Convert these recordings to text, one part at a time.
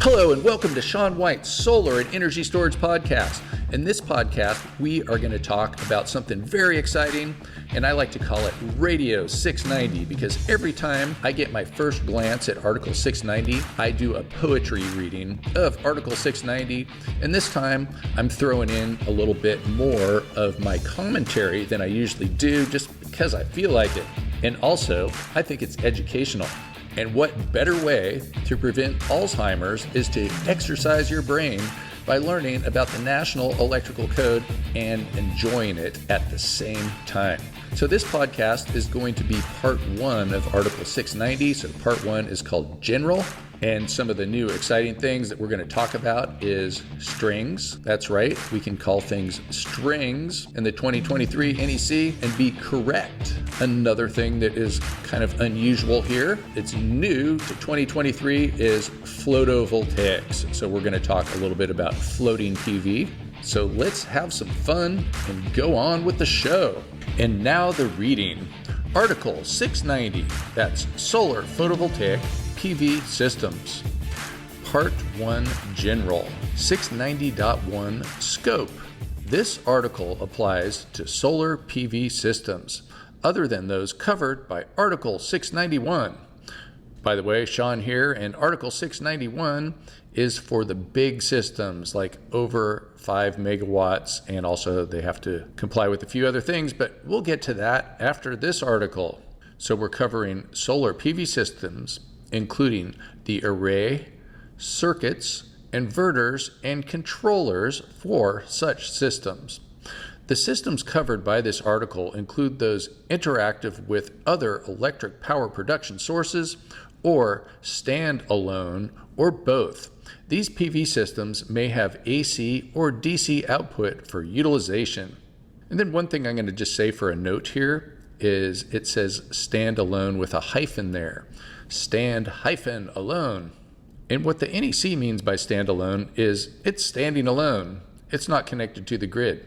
Hello and welcome to Sean White's Solar and Energy Storage Podcast. In this podcast, we are going to talk about something very exciting, and I like to call it Radio 690 because every time I get my first glance at Article 690, I do a poetry reading of Article 690, and this time I'm throwing in a little bit more of my commentary than I usually do just because I feel like it. And also, I think it's educational. And what better way to prevent Alzheimer's is to exercise your brain by learning about the National Electrical Code and enjoying it at the same time. So this podcast is going to be part one of Article 690. So part one is called General. And some of the new exciting things that we're going to talk about is strings. That's right. We can call things strings in the 2023 NEC and be correct. Another thing that is kind of unusual here, it's new to 2023, is Floatovoltaics. So we're going to talk a little bit about floating PV. So let's have some fun and go on with the show. And now the reading. Article 690, that's Solar Photovoltaic PV Systems. Part 1 General 690.1 Scope. This article applies to solar PV systems other than those covered by Article 691. By the way, Sean here, and Article 691 is for the big systems like over 5 megawatts, and also they have to comply with a few other things, but we'll get to that after this article. So we're covering solar PV systems, including the array, circuits, inverters, and controllers for such systems. The systems covered by this article include those interactive with other electric power production sources or stand alone or both. These PV systems may have AC or DC output for utilization. And then one thing I'm going to just say for a note here is it says stand alone with a hyphen there. Stand hyphen alone. And what the NEC means by standalone is it's standing alone. It's not connected to the grid.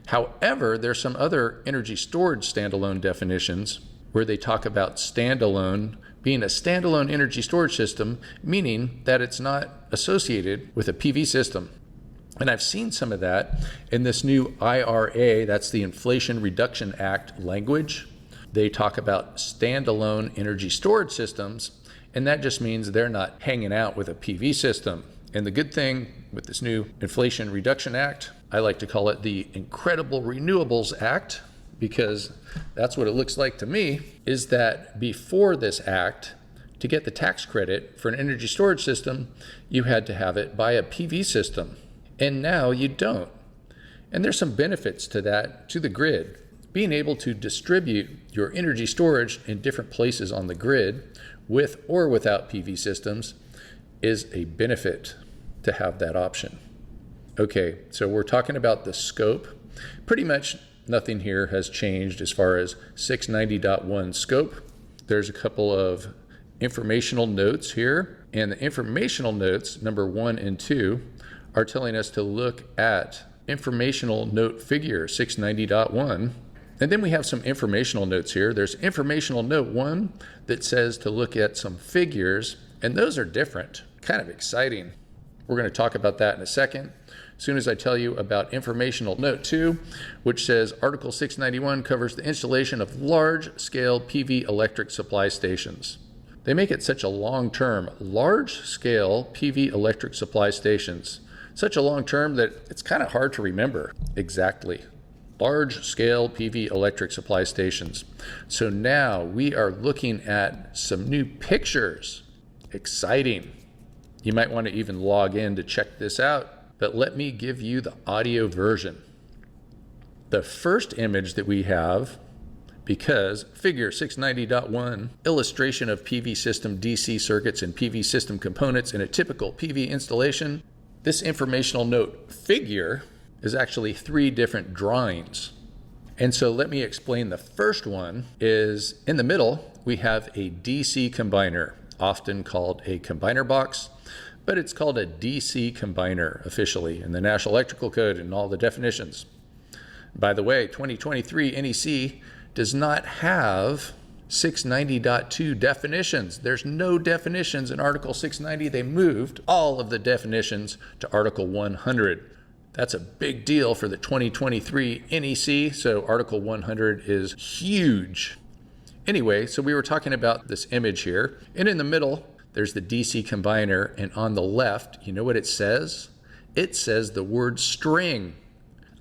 However, there's some other energy storage standalone definitions where they talk about standalone being a standalone energy storage system, meaning that it's not associated with a PV system. And I've seen some of that in this new IRA, that's the Inflation Reduction Act language. They talk about standalone energy storage systems, and that just means they're not hanging out with a PV system. And the good thing with this new Inflation Reduction Act, I like to call it the Incredible Renewables Act, because that's what it looks like to me, is that before this act, to get the tax credit for an energy storage system, you had to have it by a PV system. And now you don't. And there's some benefits to that, to the grid. Being able to distribute your energy storage in different places on the grid with or without PV systems is a benefit to have that option. Okay, so we're talking about the scope. Pretty much nothing here has changed as far as 690.1 scope. There's a couple of informational notes here, and the informational notes, number 1 and 2, are telling us to look at informational note figure 690.1. And then we have some informational notes here. There's informational note 1 that says to look at some figures, and those are different. Kind of exciting. We're going to talk about that in a second. As soon as I tell you about informational note 2, which says Article 691 covers the installation of large-scale PV electric supply stations. They make it such a long term, large-scale PV electric supply stations. Such a long term that it's kind of hard to remember exactly. Large-scale PV electric supply stations. So now we are looking at some new pictures. Exciting. You might want to even log in to check this out. But let me give you the audio version. The first image that we have, because figure 690.1, illustration of PV system DC circuits and PV system components in a typical PV installation, this informational note figure is actually 3 different drawings. And so let me explain. The first one is in the middle, we have a DC combiner, often called a combiner box, but it's called a DC combiner officially in the National Electrical Code and all the definitions. By the way, 2023 NEC does not have 690.2 definitions. There's no definitions in Article 690. They moved all of the definitions to Article 100. That's a big deal for the 2023 NEC, so Article 100 is huge. Anyway, so we were talking about this image here, and in the middle, there's the DC combiner, and on the left, you know what it says? It says the word string.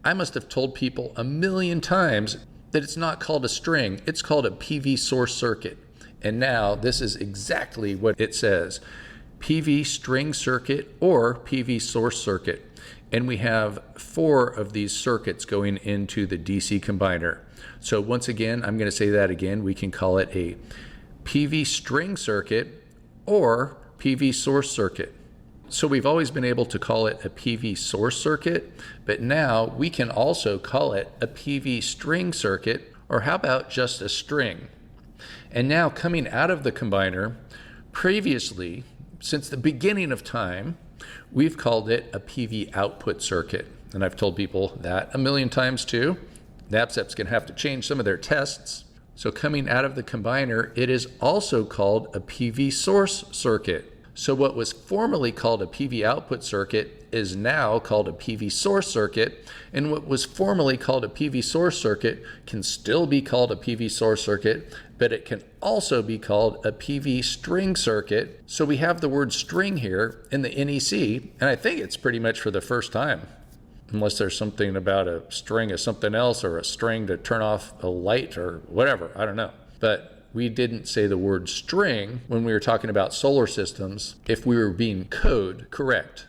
I must have told people a million times that it's not called a string, it's called a PV source circuit. And now this is exactly what it says. PV string circuit or PV source circuit. And we have 4 of these circuits going into the DC combiner. So once again, I'm going to say that again, we can call it a PV string circuit or PV source circuit. So we've always been able to call it a PV source circuit, but now we can also call it a PV string circuit, or how about just a string? And now coming out of the combiner, previously, since the beginning of time, we've called it a PV output circuit. And I've told people that a million times too. NAPSEP's going to have to change some of their tests. So coming out of the combiner, it is also called a PV source circuit. So what was formerly called a PV output circuit is now called a PV source circuit, and what was formerly called a PV source circuit can still be called a PV source circuit, but it can also be called a PV string circuit. So we have the word string here in the NEC, and I think it's pretty much for the first time, unless there's something about a string of something else or a string to turn off a light or whatever, I don't know. But we didn't say the word string when we were talking about solar systems if we were being code correct.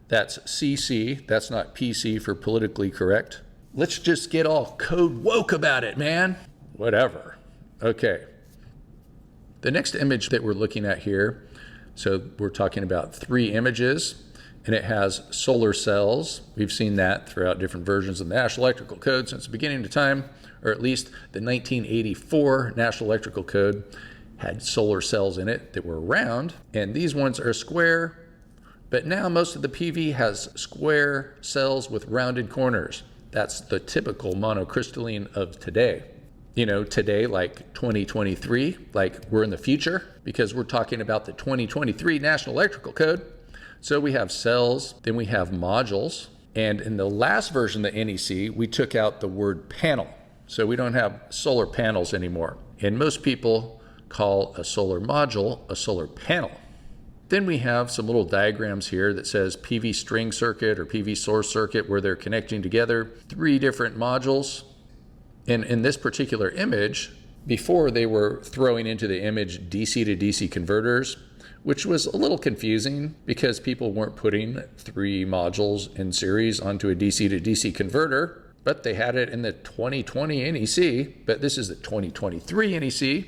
That's CC, that's not PC for politically correct. Let's just get all code woke about it, man. Whatever. Okay. The next image that we're looking at here, so we're talking about 3 images, and it has solar cells. We've seen that throughout different versions of the National Electrical Code since the beginning of time, or at least the 1984 National Electrical Code had solar cells in it that were round, and these ones are square, but now most of the PV has square cells with rounded corners. That's the typical monocrystalline of today. You know, today, like 2023, like we're in the future, because we're talking about the 2023 National Electrical Code. So we have cells, then we have modules, and in the last version of the NEC, we took out the word panel. So we don't have solar panels anymore. And most people call a solar module a solar panel. Then we have some little diagrams here that says PV string circuit or PV source circuit, where they're connecting together 3 different modules. And in this particular image, before they were throwing into the image DC to DC converters, which was a little confusing because people weren't putting 3 modules in series onto a DC to DC converter, but they had it in the 2020 NEC, but this is the 2023 NEC.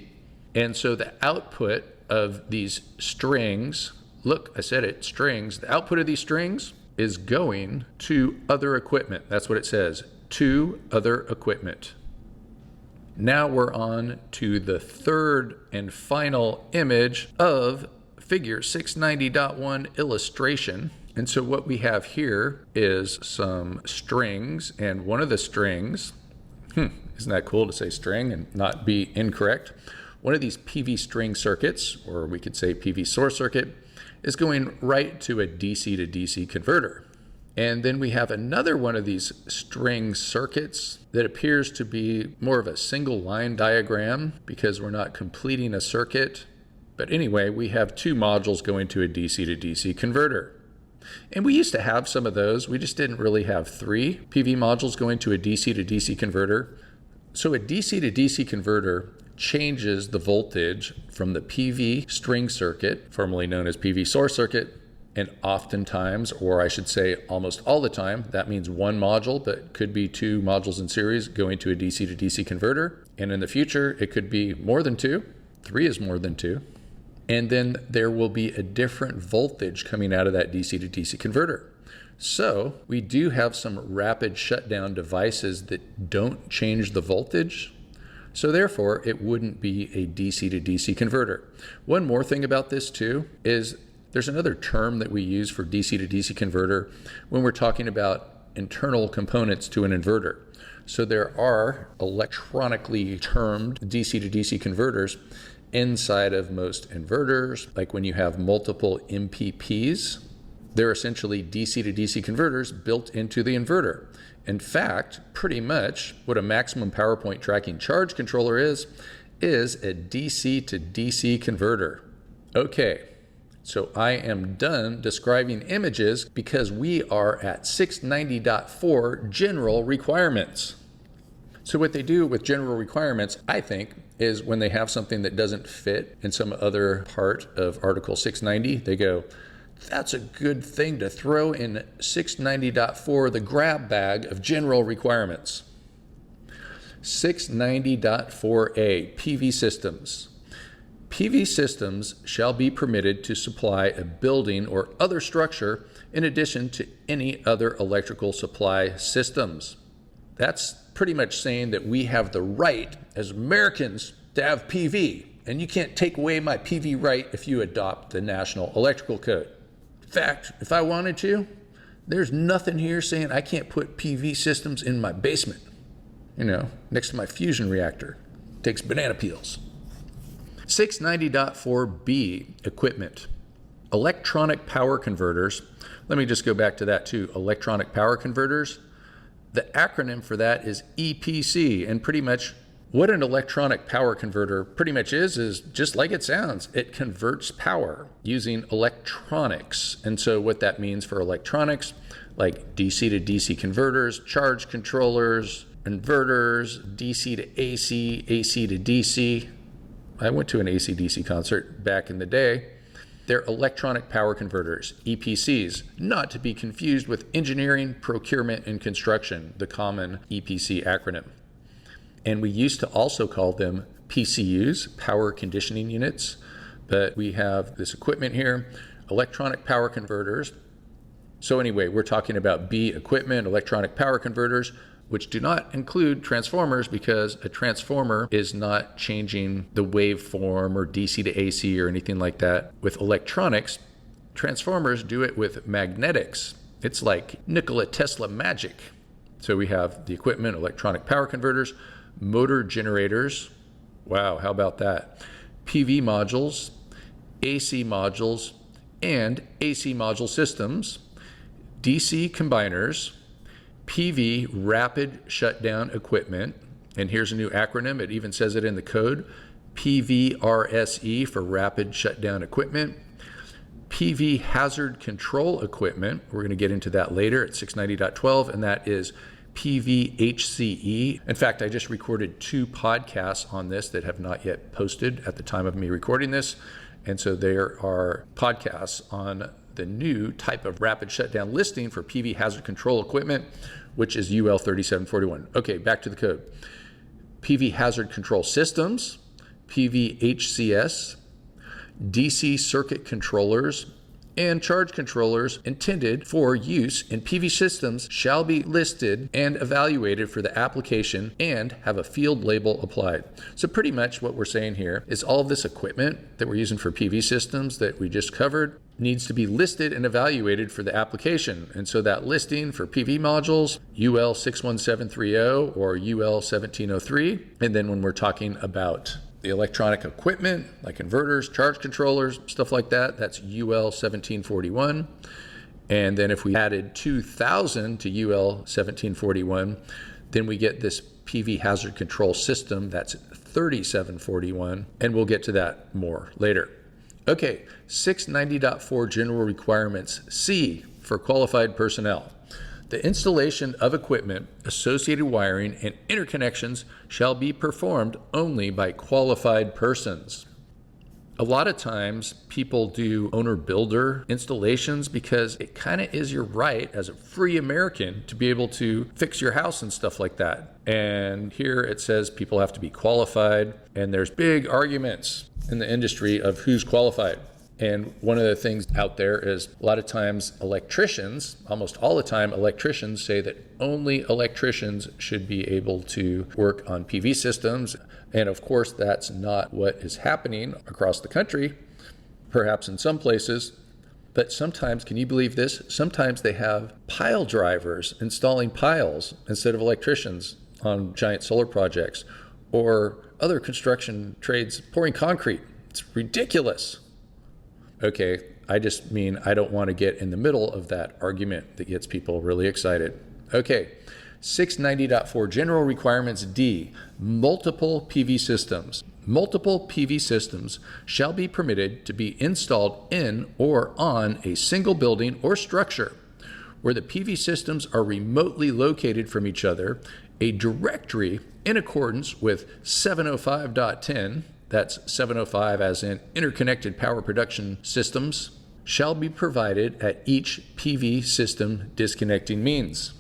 And so the output of these strings, look, I said it, strings, the output of these strings is going to other equipment. That's what it says, to other equipment. Now we're on to the 3rd and final image of figure 690.1 illustration. And so what we have here is some strings, and one of the strings, isn't that cool to say string and not be incorrect? One of these PV string circuits, or we could say PV source circuit, is going right to a DC to DC converter. And then we have another one of these string circuits that appears to be more of a single line diagram because we're not completing a circuit. But anyway, we have 2 modules going to a DC to DC converter. And we used to have some of those. We just didn't really have 3 PV modules going to a DC to DC converter. So a DC to DC converter changes the voltage from the PV string circuit, formerly known as PV source circuit, and oftentimes, or I should say almost all the time, that means 1 module, but could be 2 modules in series going to a DC to DC converter. And in the future, it could be more than 2. 3 is more than 2. And then there will be a different voltage coming out of that DC to DC converter. So we do have some rapid shutdown devices that don't change the voltage. So therefore, it wouldn't be a DC to DC converter. One more thing about this too is there's another term that we use for DC to DC converter when we're talking about internal components to an inverter. So there are electronically termed DC to DC converters inside of most inverters. Like when you have multiple MPPs, they're essentially DC to DC converters built into the inverter. In fact, pretty much what a maximum power point tracking charge controller is a DC to DC converter. Okay, so I am done describing images because we are at 690.4 general requirements. So what they do with general requirements, I think, is when they have something that doesn't fit in some other part of Article 690, they go, that's a good thing to throw in 690.4, the grab bag of general requirements. 690.4a, PV systems. PV systems shall be permitted to supply a building or other structure in addition to any other electrical supply systems. That's pretty much saying that we have the right as Americans to have PV, and you can't take away my PV right if you adopt the National Electrical Code. In fact, if I wanted to, there's nothing here saying I can't put PV systems in my basement, next to my fusion reactor. Takes banana peels. 690.4b, equipment. Electronic power converters. Let me just go back to that too. Electronic power converters. The acronym for that is EPC, and pretty much what an electronic power converter pretty much is just like it sounds. It converts power using electronics. And so what that means for electronics, like DC to DC converters, charge controllers, inverters, DC to AC, AC to DC. I went to an AC/DC concert back in the day. They're electronic power converters, EPCs, not to be confused with engineering, procurement, and construction, the common EPC acronym. And we used to also call them PCUs, power conditioning units, but we have this equipment here, electronic power converters. So anyway, we're talking about B, equipment, electronic power converters, which do not include transformers because a transformer is not changing the waveform or DC to AC or anything like that. With electronics, transformers do it with magnetics. It's like Nikola Tesla magic. So we have the equipment, electronic power converters, motor generators. Wow, how about that? PV modules, AC modules, and AC module systems, DC combiners, PV rapid shutdown equipment, and here's a new acronym, it even says it in the code, PVRSE for rapid shutdown equipment, PV hazard control equipment, we're going to get into that later at 690.12, and that is PVHCE. In fact, I just recorded 2 podcasts on this that have not yet posted at the time of me recording this, and so there are podcasts on the new type of rapid shutdown listing for PV hazard control equipment, which is UL 3741. Okay, back to the code. PV hazard control systems, PVHCS, DC circuit controllers, and charge controllers intended for use in PV systems shall be listed and evaluated for the application and have a field label applied. So pretty much what we're saying here is all of this equipment that we're using for PV systems that we just covered needs to be listed and evaluated for the application. And so that listing for PV modules, UL 61730 or UL 1703. And then when we're talking about the electronic equipment, like inverters, charge controllers, stuff like that, that's UL 1741. And then if we added 2000 to UL 1741, then we get this PV hazard control system, that's 3741, and we'll get to that more later. Okay, 690.4 general requirements, C for qualified personnel. The installation of equipment, associated wiring, and interconnections shall be performed only by qualified persons. A lot of times people do owner-builder installations because it kind of is your right as a free American to be able to fix your house and stuff like that. And here it says people have to be qualified, and there's big arguments in the industry of who's qualified. And one of the things out there is a lot of times electricians, almost all the time, electricians say that only electricians should be able to work on PV systems. And of course, that's not what is happening across the country. Perhaps in some places, But sometimes, can you believe this? Sometimes they have pile drivers installing piles instead of electricians on giant solar projects, or other construction trades pouring concrete. It's ridiculous. Okay, I just mean I don't want to get in the middle of that argument that gets people really excited. Okay, 690.4 General Requirements D, multiple PV systems. Multiple PV systems shall be permitted to be installed in or on a single building or structure where the PV systems are remotely located from each other. A directory in accordance with 705.10, that's 705 as in interconnected power production systems, shall be provided at each PV system disconnecting means.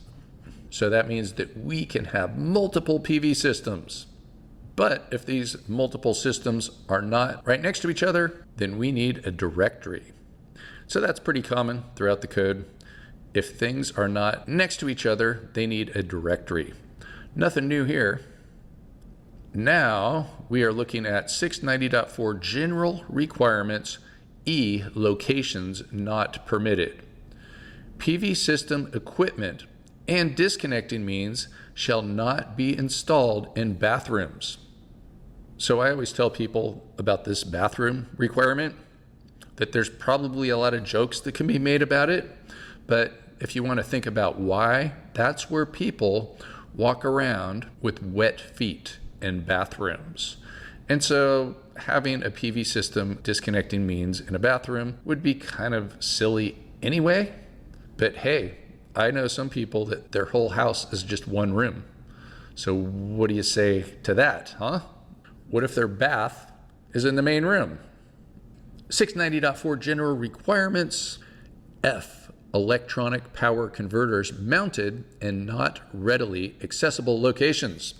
So that means that we can have multiple PV systems. But if these multiple systems are not right next to each other, then we need a directory. So that's pretty common throughout the code. If things are not next to each other, they need a directory. Nothing new here. Now we are looking at 690.4 General Requirements E, locations not permitted. PV system equipment and disconnecting means shall not be installed in bathrooms. So I always tell people about this bathroom requirement that there's probably a lot of jokes that can be made about it, but if you want to think about why, that's where people walk around with wet feet in bathrooms. And so having a PV system disconnecting means in a bathroom would be kind of silly anyway, but hey, I know some people that their whole house is just one room. So what do you say to that, huh? What if their bath is in the main room? 690.4 General Requirements F, electronic power converters mounted in not readily accessible locations.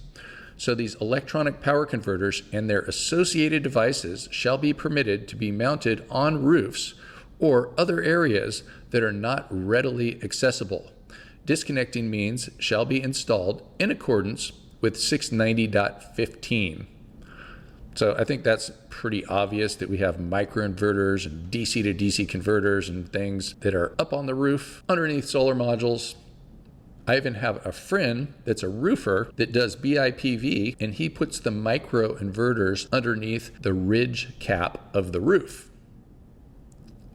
So these electronic power converters and their associated devices shall be permitted to be mounted on roofs or other areas that are not readily accessible. Disconnecting means shall be installed in accordance with 690.15. So I think that's pretty obvious that we have microinverters and DC to DC converters and things that are up on the roof underneath solar modules. I even have a friend that's a roofer that does BIPV, and he puts the microinverters underneath the ridge cap of the roof.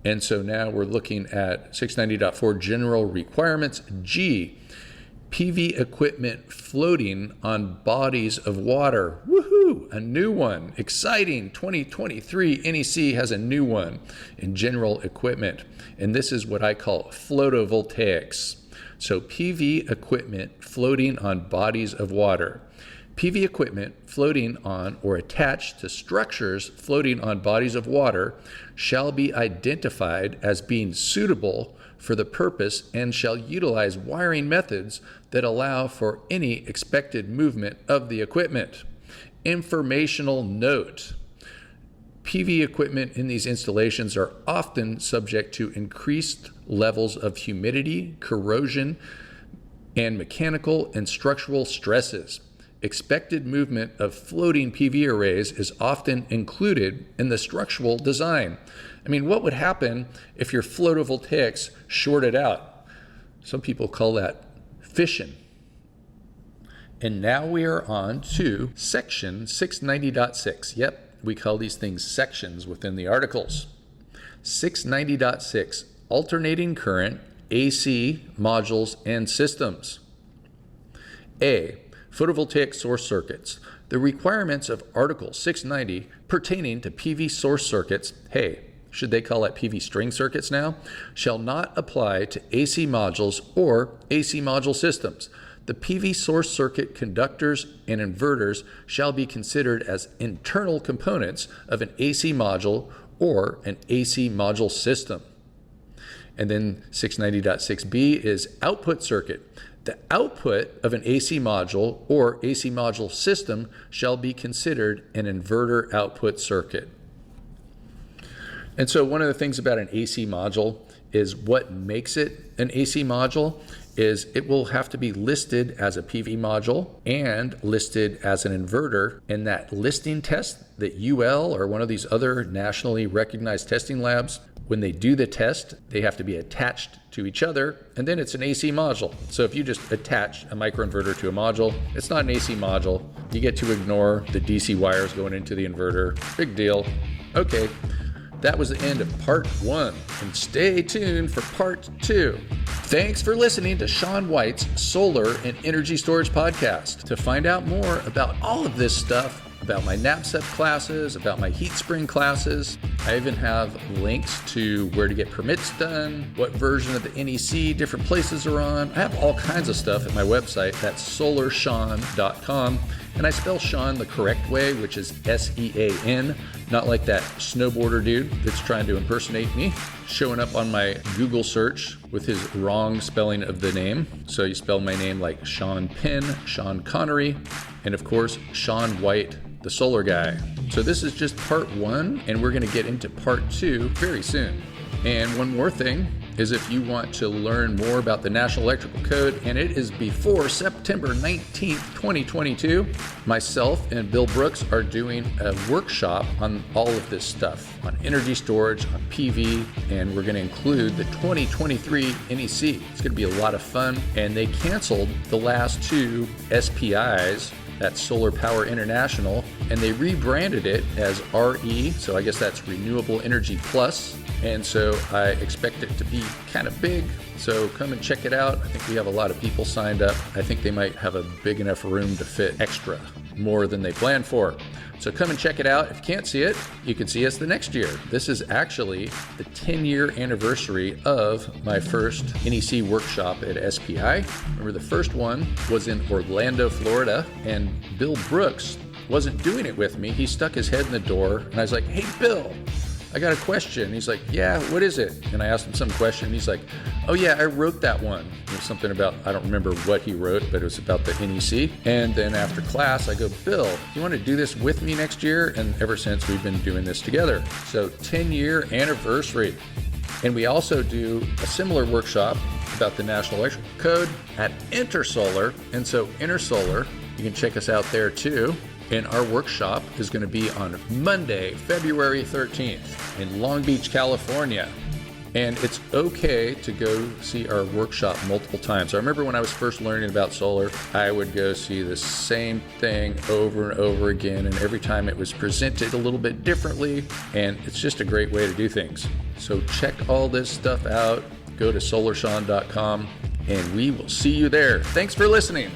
And so now we're looking at 690.4 General Requirements G, PV equipment floating on bodies of water. Woohoo! A new one. Exciting. 2023 NEC has a new one in general equipment. And this is what I call floatovoltaics. So PV equipment floating on bodies of water. PV equipment floating on or attached to structures floating on bodies of water shall be identified as being suitable for the purpose and shall utilize wiring methods that allow for any expected movement of the equipment. Informational note: PV equipment in these installations are often subject to increased levels of humidity, corrosion, and mechanical and structural stresses. Expected movement of floating PV arrays is often included in the structural design. I mean, what would happen if your photovoltaics shorted out? Some people call that fission. And now we are on to section 690.6. Yep, we call these things sections within the articles. 690.6, alternating current, AC, modules, and systems. A, photovoltaic source circuits. The requirements of Article 690 pertaining to PV source circuits, hey, should they call it PV string circuits now, shall not apply to AC modules or AC module systems. The PV source circuit conductors and inverters shall be considered as internal components of an AC module or an AC module system. And then 690.6b is output circuit. The output of an AC module or AC module system shall be considered an inverter output circuit. And so one of the things about an AC module is what makes it an AC module is it will have to be listed as a PV module and listed as an inverter. And that listing test that UL or one of these other nationally recognized testing labs when they do the test, they have to be attached to each other, and then it's an AC module. So if you just attach a microinverter to a module, it's not an AC module. You get to ignore the DC wires going into the inverter. Big deal. Okay, that was the end of part 1, and stay tuned for part 2. Thanks for listening to Sean White's Solar and Energy Storage Podcast. To find out more about all of this stuff, about my NAPCEP classes, about my heat spring classes, I even have links to where to get permits done, what version of the NEC different places are on. I have all kinds of stuff at my website. That's solarsean.com. And I spell Sean the correct way, which is S-E-A-N, not like that snowboarder dude that's trying to impersonate me, showing up on my Google search with his wrong spelling of the name. So you spell my name like Sean Penn, Sean Connery, and of course, Sean White, the solar guy. So this is just part 1, and we're gonna get into part 2 very soon. And one more thing is, if you want to learn more about the National Electrical Code, and it is before September 19th, 2022, myself and Bill Brooks are doing a workshop on all of this stuff, on energy storage, on PV, and we're gonna include the 2023 NEC. It's gonna be a lot of fun, and they canceled the last 2 SPIs, that's Solar Power International, and they rebranded it as RE, so I guess that's Renewable Energy Plus. And so I expect it to be kind of big. So come and check it out. I think we have a lot of people signed up. I think they might have a big enough room to fit extra, more than they planned for. So come and check it out. If you can't see it, you can see us the next year. This is actually the 10-year anniversary of my first NEC workshop at SPI. Remember, the first one was in Orlando, Florida, and Bill Brooks wasn't doing it with me. He stuck his head in the door, and I was like, "Hey, Bill, I got a question." He's like, "Yeah, what is it?" And I asked him some question. He's like, "Oh yeah, I wrote that one." It was something about, I don't remember what he wrote, but it was about the NEC. And then after class, I go, "Bill, you want to do this with me next year?" And ever since, we've been doing this together. So 10-year anniversary. And we also do a similar workshop about the National Electrical Code at Intersolar. And so Intersolar, you can check us out there too. And our workshop is going to be on Monday, February 13th in Long Beach, California. And it's okay to go see our workshop multiple times. I remember when I was first learning about solar, I would go see the same thing over and over again. And every time it was presented a little bit differently. And it's just a great way to do things. So check all this stuff out. Go to solarsean.com and we will see you there. Thanks for listening.